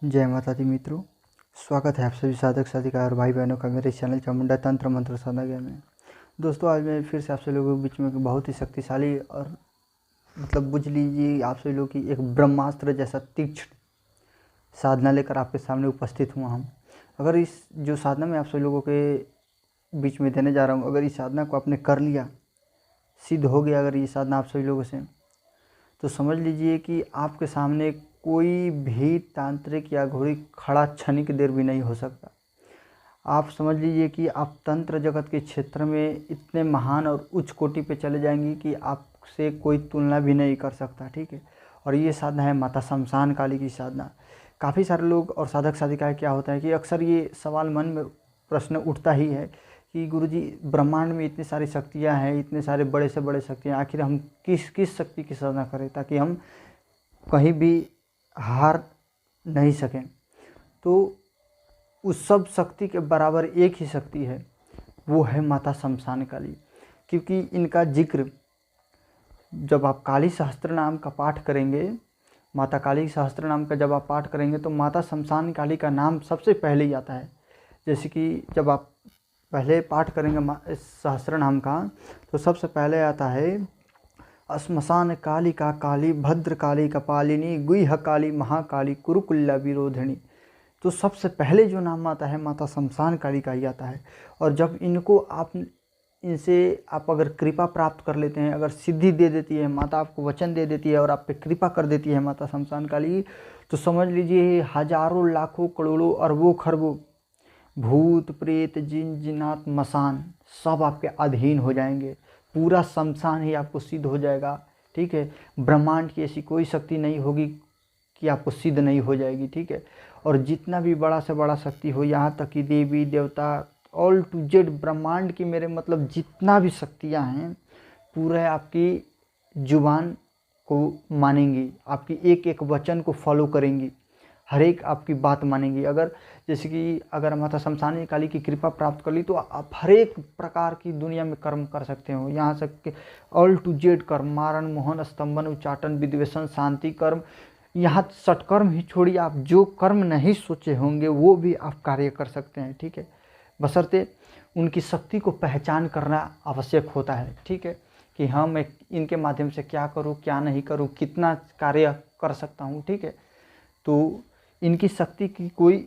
जय माता दी मित्रों, स्वागत है आप सभी साधक साधिका और भाई बहनों का मेरे चैनल चामुंडा तंत्र मंत्र साधना ज्ञान में। दोस्तों, आज मैं फिर से आप सभी लोगों के बीच में बहुत ही शक्तिशाली और बुझ लीजिए आप सभी लोग की एक ब्रह्मास्त्र जैसा तीक्ष्ण साधना लेकर आपके सामने उपस्थित हुआ हूँ। अगर इस जो साधना मैं आप सभी लोगों के बीच में देने जा रहा हूँ, अगर इस साधना को आपने कर लिया, सिद्ध हो गया अगर ये साधना आप सभी लोगों से, तो समझ लीजिए कि आपके सामने कोई भी तांत्रिक या घोड़ी खड़ा क्षणिक देर भी नहीं हो सकता। आप समझ लीजिए कि आप तंत्र जगत के क्षेत्र में इतने महान और उच्च कोटि पे चले जाएंगे कि आपसे कोई तुलना भी नहीं कर सकता। ठीक है। और ये साधना है माता शमशान काली की साधना। काफ़ी सारे लोग और साधक साधिकाएँ क्या होता है कि अक्सर ये सवाल मन में प्रश्न उठता ही है कि गुरुजी, ब्रह्मांड में इतनी सारी शक्तियाँ हैं, इतने सारे बड़े से बड़े शक्तियाँ, आखिर हम किस शक्ति की साधना करें ताकि हम कहीं भी हार नहीं सकें। तो उस सब शक्ति के बराबर एक ही शक्ति है, वो है माता शमशान काली। क्योंकि इनका जिक्र जब आप काली सहस्त्र नाम का पाठ करेंगे, माता काली सहस्त्र नाम का जब आप पाठ करेंगे तो माता शमशान काली का नाम सबसे पहले ही आता है। जैसे कि जब आप पहले पाठ करेंगे सहस्त्र नाम का, तो सबसे पहले आता है श्मशान कालिका काली भद्र काली कपालिनी गुह्य काली महाकाली कुरुकुल्ला विरोधिनी। तो सबसे पहले जो नाम आता है माता शमशान काली का ही आता है। और जब इनसे आप अगर कृपा प्राप्त कर लेते हैं, अगर सिद्धि दे देती है माता, आपको वचन दे देती है और आप पे कृपा कर देती है माता शमशान काली, तो समझ लीजिए हजारों लाखों करोड़ों अरबों खरबों भूत प्रेत जिन जिन्नात मसान सब आपके अधीन हो जाएंगे। पूरा शमशान ही आपको सिद्ध हो जाएगा। ठीक है। ब्रह्मांड की ऐसी कोई शक्ति नहीं होगी कि आपको सिद्ध नहीं हो जाएगी। ठीक है। और जितना भी बड़ा से बड़ा शक्ति हो, यहाँ तक कि देवी देवता ऑल टू जेड ब्रह्मांड की मेरे जितना भी शक्तियाँ हैं, पूरे आपकी जुबान को मानेंगी, आपकी एक एक वचन को फॉलो करेंगी, हर एक आपकी बात मानेंगी। अगर जैसे कि अगर माता शमशान काली की कृपा प्राप्त कर ली तो आप हर एक प्रकार की दुनिया में कर्म कर सकते हो। यहाँ तक कि ऑल टू जेड कर्म, मारण मोहन स्तंभन उच्चाटन विद्वेषण शांति कर्म, यहाँ सटकर्म ही छोड़िए, आप जो कर्म नहीं सोचे होंगे वो भी आप कार्य कर सकते हैं। ठीक है। बशर्ते उनकी शक्ति को पहचान करना आवश्यक होता है। ठीक है, कि हाँ मैं इनके माध्यम से क्या करूँ क्या नहीं करूँ, कितना कार्य कर सकता हूँ। ठीक है। तो इनकी शक्ति की कोई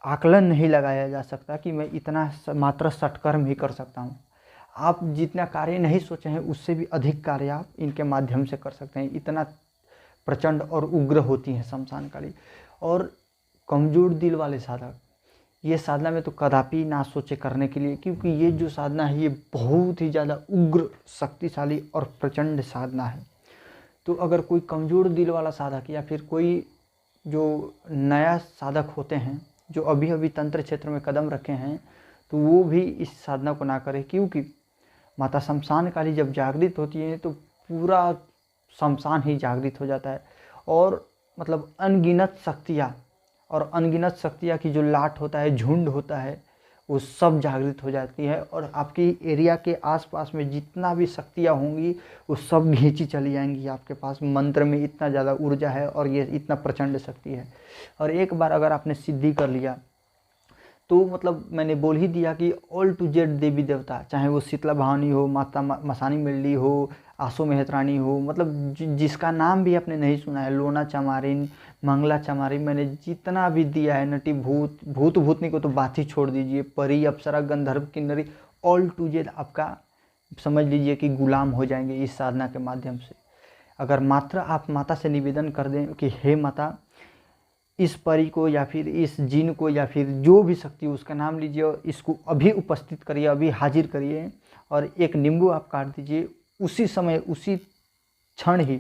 आकलन नहीं लगाया जा सकता कि मैं इतना मात्र सटकर्म ही कर सकता हूँ। आप जितना कार्य नहीं सोचे हैं उससे भी अधिक कार्य आप इनके माध्यम से कर सकते हैं। इतना प्रचंड और उग्र होती हैं शमशान काली। और कमजोर दिल वाले साधक ये साधना में तो कदापि ना सोचे करने के लिए, क्योंकि ये जो साधना है ये बहुत ही ज़्यादा उग्र शक्तिशाली और प्रचंड साधना है। तो अगर कोई कमज़ोर दिल वाला साधक या फिर कोई जो नया साधक होते हैं, जो अभी अभी तंत्र क्षेत्र में कदम रखे हैं, तो वो भी इस साधना को ना करें। क्योंकि माता शमशान काली जब जागृत होती है तो पूरा शमशान ही जागृत हो जाता है। और अनगिनत शक्तियाँ की जो लाट होता है, झुंड होता है, वो सब जागृत हो जाती है। और आपकी एरिया के आसपास में जितना भी शक्तियाँ होंगी वो सब घींची चली जाएंगी आपके पास। मंत्र में इतना ज़्यादा ऊर्जा है और ये इतना प्रचंड शक्ति है। और एक बार अगर आपने सिद्धि कर लिया तो मैंने बोल ही दिया कि ऑल टू जेड देवी देवता, चाहे वो शीतला भवानी हो, माता मसानी मिल्ली हो, आसो मेहतरानी हो, जिसका नाम भी आपने नहीं सुना है, लोना चमारिन, मंगला चमारिन, मैंने जितना भी दिया है, नटी भूत भूतनी को तो बात ही छोड़ दीजिए, परी अप्सरा गंधर्व किन्नरी, ऑल टू जेड आपका समझ लीजिए कि गुलाम हो जाएंगे इस साधना के माध्यम से। अगर मात्र आप माता से निवेदन कर दें कि हे माता, इस परी को या फिर इस जिन को या फिर जो भी शक्ति उसका नाम लीजिए और इसको अभी उपस्थित करिए, अभी हाजिर करिए, और एक नींबू आप काट दीजिए, उसी समय उसी क्षण ही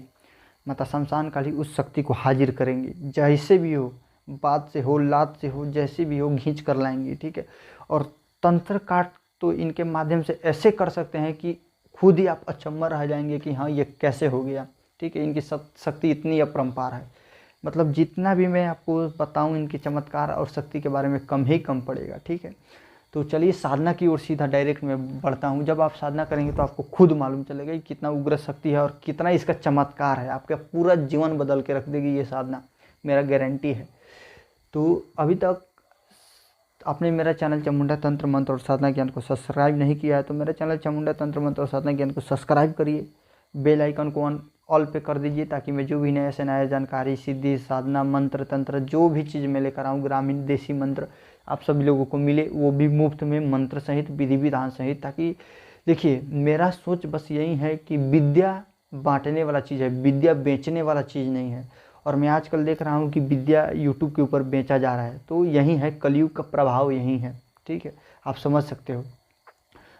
माता शमशान काली उस शक्ति को हाजिर करेंगे। जैसे भी हो, बात से हो, लात से हो, जैसे भी हो, खींच कर लाएंगे। ठीक है। और तंत्र काट तो इनके माध्यम से ऐसे कर सकते हैं कि खुद ही आप अचंभा रह जाएंगे कि हाँ ये कैसे हो गया। ठीक है। इनकी शक्ति इतनी अपरंपार है, जितना भी मैं आपको बताऊं इनके चमत्कार और शक्ति के बारे में कम ही कम पड़ेगा। ठीक है। तो चलिए साधना की ओर सीधा डायरेक्ट मैं बढ़ता हूं। जब आप साधना करेंगे तो आपको खुद मालूम चलेगा कि कितना उग्र शक्ति है और कितना इसका चमत्कार है। आपका पूरा जीवन बदल के रख देगी ये साधना, मेरा गारंटी है। तो अभी तक आपने मेरा चैनल चामुंडा तंत्र मंत्र और साधना ज्ञान को सब्सक्राइब नहीं किया है तो मेरा चैनल चामुंडा तंत्र मंत्र और साधना ज्ञान को सब्सक्राइब करिए, बेल आइकन को ऑल पे कर दीजिए, ताकि मैं जो भी नया से नया जानकारी, सिद्धि, साधना, मंत्र तंत्र, जो भी चीज़ मैं लेकर आऊँ, ग्रामीण देसी मंत्र आप सभी लोगों को मिले, वो भी मुफ्त में, मंत्र सहित, विधि विधान सहित। ताकि देखिए, मेरा सोच बस यही है कि विद्या बांटने वाला चीज़ है, विद्या बेचने वाला चीज़ नहीं है। और मैं आजकल देख रहा हूँ कि विद्या यूट्यूब के ऊपर बेचा जा रहा है, तो यही है, कलयुग का प्रभाव यही है। ठीक है, आप समझ सकते हो।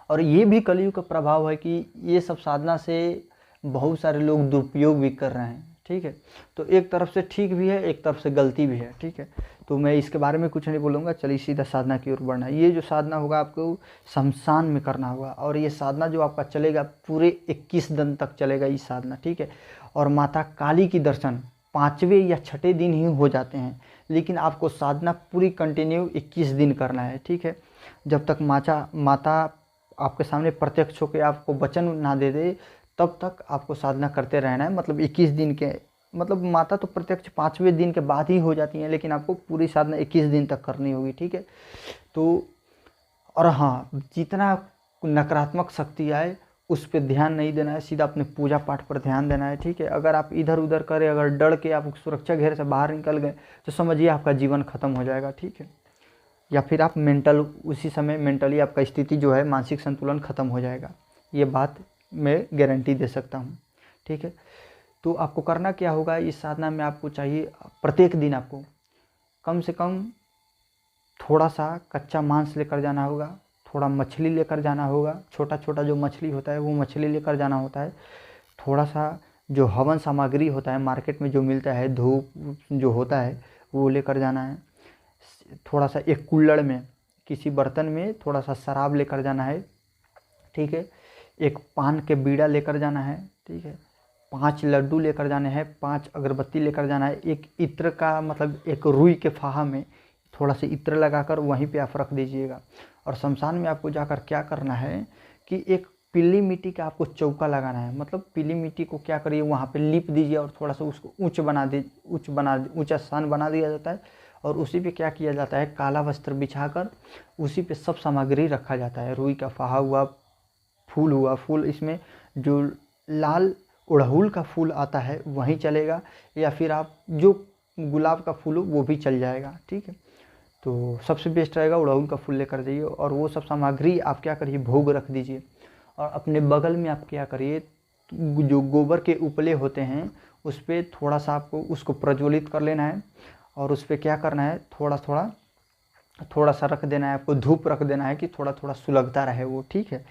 और ये भी कलयुग का प्रभाव है कि ये सब साधना से बहुत सारे लोग दुरुपयोग भी कर रहे हैं। ठीक है, तो एक तरफ से ठीक भी है, एक तरफ से गलती भी है। ठीक है, तो मैं इसके बारे में कुछ नहीं बोलूँगा, चलिए सीधा साधना की ओर बढ़ना। ये जो साधना होगा आपको शमशान में करना होगा, और ये साधना जो आपका चलेगा पूरे 21 दिन तक चलेगा ये साधना। ठीक है, और माता काली की दर्शन 5वें या 6ठे दिन ही हो जाते हैं, लेकिन आपको साधना पूरी कंटिन्यू 21 दिन करना है। ठीक है, जब तक माता आपके सामने प्रत्यक्ष होकर आपको वचन ना दे दे, तब तक आपको साधना करते रहना है। मतलब 21 दिन के, मतलब माता तो प्रत्यक्ष 5वें दिन के बाद ही हो जाती हैं, लेकिन आपको पूरी साधना 21 दिन तक करनी होगी। ठीक है, तो और हाँ, जितना नकारात्मक शक्ति आए उस पर ध्यान नहीं देना है, सीधा अपने पूजा पाठ पर ध्यान देना है। ठीक है, अगर आप इधर उधर करें, अगर डर के आप सुरक्षा घेरे से बाहर निकल गए, तो समझिए आपका जीवन खत्म हो जाएगा। ठीक है, या फिर आप उसी समय मेंटली आपका स्थिति जो है, मानसिक संतुलन खत्म हो जाएगा। ये बात मैं गारंटी दे सकता हूँ। ठीक है, तो आपको करना क्या होगा, इस साधना में आपको चाहिए प्रत्येक दिन आपको कम से कम थोड़ा सा कच्चा मांस लेकर जाना होगा, थोड़ा मछली लेकर जाना होगा, छोटा छोटा जो मछली होता है वो मछली लेकर जाना होता है, थोड़ा सा जो हवन सामग्री होता है मार्केट में जो मिलता है, धूप जो होता है वो लेकर जाना है, थोड़ा सा एक कुल्हड़ में किसी बर्तन में थोड़ा सा शराब लेकर जाना है। ठीक है, एक पान के बीड़ा लेकर जाना है। ठीक है, 5 लड्डू लेकर जाने हैं, 5 अगरबत्ती लेकर जाना है, एक इत्र का, मतलब एक रुई के फाहा में थोड़ा सा इत्र लगाकर वहीं पे आप रख दीजिएगा। और शमशान में आपको जाकर क्या करना है कि एक पीली मिट्टी का आपको चौका लगाना है। मतलब पीली मिट्टी को क्या करिए, वहाँ पे लीप दीजिए और थोड़ा सा उसको ऊंचा स्थान बना दिया जाता है, और उसी पे क्या किया जाता है, काला वस्त्र बिछाकर उसी पे सब सामग्री रखा जाता है। रुई का फाहा हुआ, फूल हुआ, फूल इसमें जो लाल उड़हुल का फूल आता है वही चलेगा, या फिर आप जो गुलाब का फूल हो वो भी चल जाएगा। ठीक है, तो सबसे बेस्ट रहेगा उड़हुल का फूल लेकर जाइए, और वो सब सामग्री आप क्या करिए, भोग रख दीजिए। और अपने बगल में आप क्या करिए, जो गोबर के उपले होते हैं उस पर थोड़ा सा आपको उसको प्रज्वलित कर लेना है, और उस पर क्या करना है, थोड़ा सा रख देना है, आपको धूप रख देना है कि थोड़ा थोड़ा सुलगता रहे वो। ठीक है,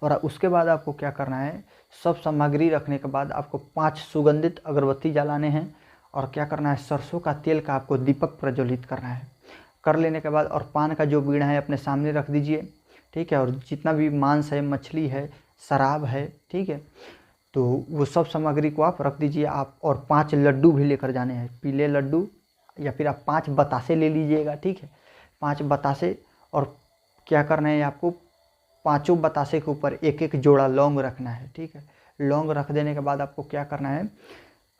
और उसके बाद आपको क्या करना है, सब सामग्री रखने के बाद आपको 5 सुगंधित अगरबत्ती जलाने हैं, और क्या करना है, सरसों का तेल का आपको दीपक प्रज्वलित करना है। कर लेने के बाद और पान का जो बीड़ा है अपने सामने रख दीजिए। ठीक है, और जितना भी मांस है, मछली है, शराब है, ठीक है, तो वो सब सामग्री को आप रख दीजिए। आप और 5 लड्डू भी लेकर जाने हैं, पीले लड्डू, या फिर आप 5 बतासे ले लीजिएगा। ठीक है, 5 बतासे, और क्या करना है, आपको 5 बतासे के ऊपर एक एक जोड़ा लौंग रखना है। ठीक है, लौंग रख देने के बाद आपको क्या करना है,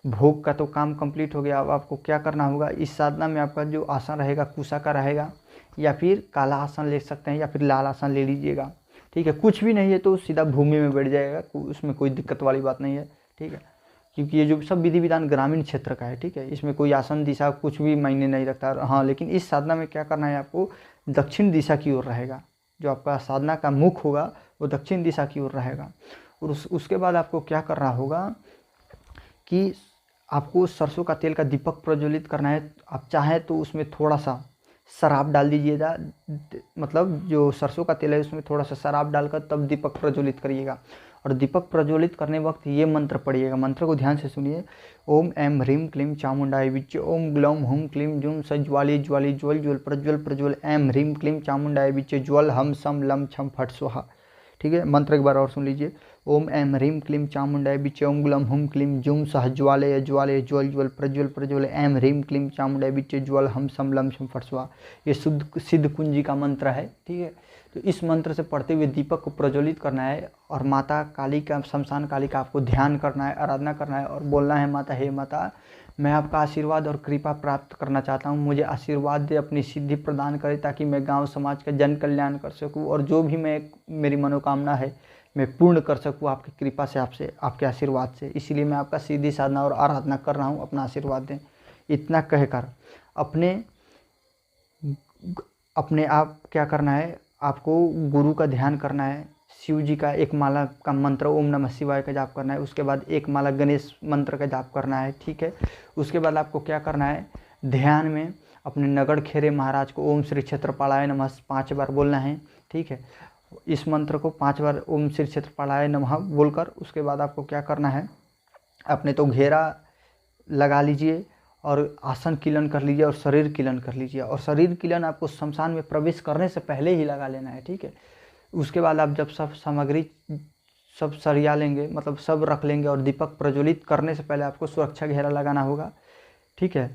भोग का तो काम कंप्लीट हो गया। अब आपको क्या करना होगा, इस साधना में आपका जो आसन रहेगा कुशा का रहेगा, या फिर काला आसन ले सकते हैं, या फिर लाल आसन ले लीजिएगा। ठीक है, कुछ भी नहीं है तो सीधा भूमि में बैठ जाएगा, उसमें कोई दिक्कत वाली बात नहीं है। ठीक है, क्योंकि ये जो सब विधि विधान ग्रामीण क्षेत्र का है। ठीक है, इसमें कोई आसन दिशा कुछ भी मायने नहीं रखता। हाँ, लेकिन इस साधना में क्या करना है, आपको दक्षिण दिशा की ओर रहेगा, जो आपका साधना का मुख होगा वो दक्षिण दिशा की ओर रहेगा। और उसके बाद आपको क्या करना होगा कि आपको सरसों का तेल का दीपक प्रज्वलित करना है। आप चाहें तो उसमें थोड़ा सा शराब डाल दीजिएगा, मतलब जो सरसों का तेल है उसमें थोड़ा सा शराब डालकर तब दीपक प्रज्वलित करिएगा। और दीपक प्रज्वलित करने वक्त ये मंत्र पढ़िएगा, मंत्र को ध्यान से सुनिए। ओम ऐं ह्रीं क्लीं चामुंडाय विच्चे, ओम ग्लौं हुं क्लीं जुं सज्वाली ज्वाली ज्वल ज्वल प्रज्वल प्रज्वल, ऐं ह्रीं क्लीं चामुंडाय विच्चे, ज्वल हम सम लम छम फट स्वाहा। ठीक है, मंत्र एक बार और सुन लीजिए। ओम ऐं ह्रीं क्लीं चामुंडाय विच्चे, ओम ग्लौं हुं क्लीं जुं सह ज्वालय ज्वालय ज्वल ज्वल प्रज्वल प्रज्वल, ऐं ह्रीं क्लीं चामुंडाय विच्चे, ज्वल हम सम लम छम फट स्वाहा। ये सिद्ध कुंजी का मंत्र है। ठीक है, तो इस मंत्र से पढ़ते हुए दीपक को प्रज्वलित करना है, और माता काली का, शमशान काली का आपको ध्यान करना है, आराधना करना है, और बोलना है, माता हे माता मैं आपका आशीर्वाद और कृपा प्राप्त करना चाहता हूँ। मुझे आशीर्वाद दे, अपनी सिद्धि प्रदान करे, ताकि मैं गांव समाज का जन कल्याण कर सकूँ और जो भी मेरी मनोकामना है मैं पूर्ण कर सकूँ आपकी कृपा से, आपसे, आपके आशीर्वाद से। इसीलिए मैं आपका सीधी साधना और आराधना कर रहा हूँ, अपना आशीर्वाद दें। इतना कहकर अपने आप क्या करना है, आपको गुरु का ध्यान करना है, शिव जी का एक माला का मंत्र ओम नमः शिवाय का जाप करना है, उसके बाद एक माला गणेश मंत्र का जाप करना है, ठीक है। उसके बाद आपको क्या करना है, ध्यान में अपने नगड़ खेरे महाराज को ओम श्री क्षेत्रपालाय नमः 5 बार बोलना है, ठीक है। इस मंत्र को 5 बार ओम श्री क्षेत्रपालाय नमः बोलकर उसके बाद आपको क्या करना है, अपने तो घेरा लगा लीजिए और आसन कीलन कर लीजिए और शरीर कीलन कर लीजिए। और शरीर कीलन आपको शमशान में प्रवेश करने से पहले ही लगा लेना है, ठीक है। उसके बाद आप जब सब सामग्री सब सरिया लेंगे, मतलब सब रख लेंगे, और दीपक प्रज्वलित करने से पहले आपको सुरक्षा घेरा लगाना होगा, ठीक है।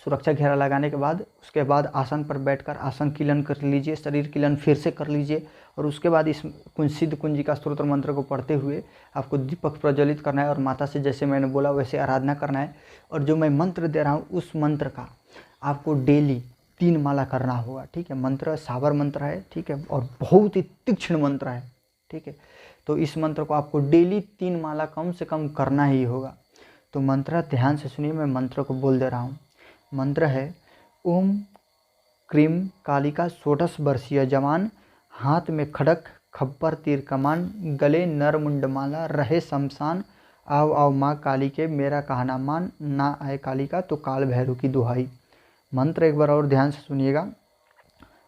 सुरक्षा घेरा लगाने के बाद उसके बाद आसन पर बैठकर आसन कीलन कर लीजिए, शरीर कीलन फिर से कर लीजिए, और उसके बाद इस सिद्ध कुंजिका स्तोत्र मंत्र को पढ़ते हुए आपको दीपक प्रज्वलित करना है और माता से जैसे मैंने बोला वैसे आराधना करना है। और जो मैं मंत्र दे रहा हूँ उस मंत्र का आपको डेली 3 माला करना होगा, ठीक है। मंत्र सावर मंत्र है, ठीक है, और बहुत ही तीक्ष्ण मंत्र है, ठीक है। तो इस मंत्र को आपको डेली 3 माला कम से कम करना ही होगा। तो मंत्र ध्यान से सुनिए, मैं मंत्र को बोल दे रहा हूँ। मंत्र है ओम क्रीम कालिका 16 वर्षीय जवान, हाथ में खड़क खप्पर तीर कमान, गले नर मुंडमाला रहे शमशान, आओ आओ माँ काली के मेरा कहना मान, ना आए कालिका तो काल भैरव की दुहाई। मंत्र एक बार और ध्यान से सुनिएगा।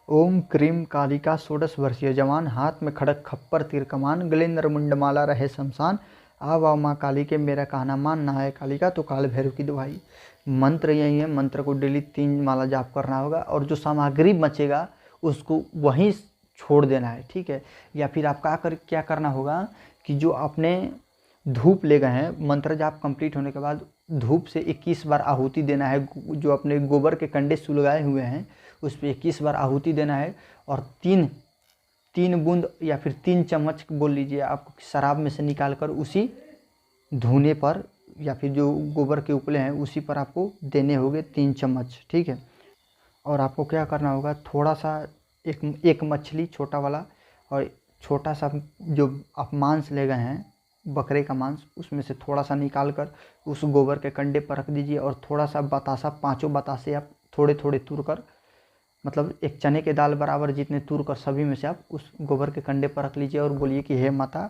ओम क्रीम कालिका 16 वर्षीय जवान, हाथ में खड़क खप्पर तीर कमान, गले नर मुंडमाला रहे शमशान, आओ आओ माँ काली के मेरा कहना मान, ना आए कालिका तो काल भैरव की दुहाई। मंत्र यही है। मंत्र को डेली 3 माला जाप करना होगा और जो सामग्री बचेगा उसको वहीं छोड़ देना है, ठीक है। या फिर आप क्या करना होगा कि जो आपने धूप ले गए हैं, मंत्र जाप कंप्लीट होने के बाद धूप से 21 बार आहुति देना है। जो अपने गोबर के कंडे सुलगाए हुए हैं उस पर 21 बार आहुति देना है, और 3 बूंद या फिर 3 चम्मच बोल लीजिए आप शराब में से निकाल कर उसी धुने पर या फिर जो गोबर के उपले हैं उसी पर आपको देने होंगे 3 चम्मच, ठीक है। और आपको क्या करना होगा, थोड़ा सा एक मछली छोटा वाला और छोटा सा जो आप मांस ले गए हैं बकरे का मांस, उसमें से थोड़ा सा निकाल कर उस गोबर के कंडे पर रख दीजिए, और थोड़ा सा बतासा, 5 बतासे आप थोड़े थोड़े तूर कर, मतलब एक चने के दाल बराबर जितने तूर कर सभी में से आप उस गोबर के कंडे पर रख लीजिए और बोलिए कि हे माता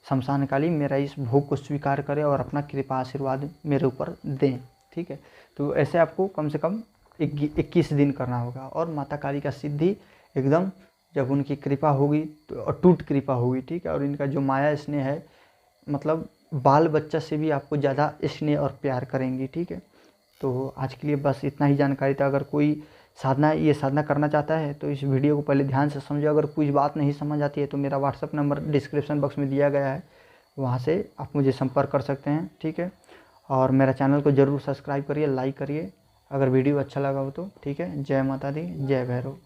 शमशान काली मेरा इस भोग को स्वीकार करें और अपना कृपा आशीर्वाद मेरे ऊपर दें, ठीक है। तो ऐसे आपको कम से कम 21 दिन करना होगा। और माता काली का सिद्धि एकदम, जब उनकी कृपा होगी तो अटूट कृपा होगी, ठीक है। और इनका जो माया स्नेह है, मतलब बाल बच्चा से भी आपको ज़्यादा स्नेह और प्यार करेंगी, ठीक है। तो आज के लिए बस इतना ही जानकारी था। अगर कोई ये साधना करना चाहता है तो इस वीडियो को पहले ध्यान से समझो। अगर कुछ बात नहीं समझ आती है तो मेरा व्हाट्सअप नंबर डिस्क्रिप्शन बॉक्स में दिया गया है, वहाँ से आप मुझे संपर्क कर सकते हैं, ठीक है। और मेरा चैनल को ज़रूर सब्सक्राइब करिए, लाइक करिए अगर वीडियो अच्छा लगा हो तो, ठीक है। जय माता दी, जय भैरव।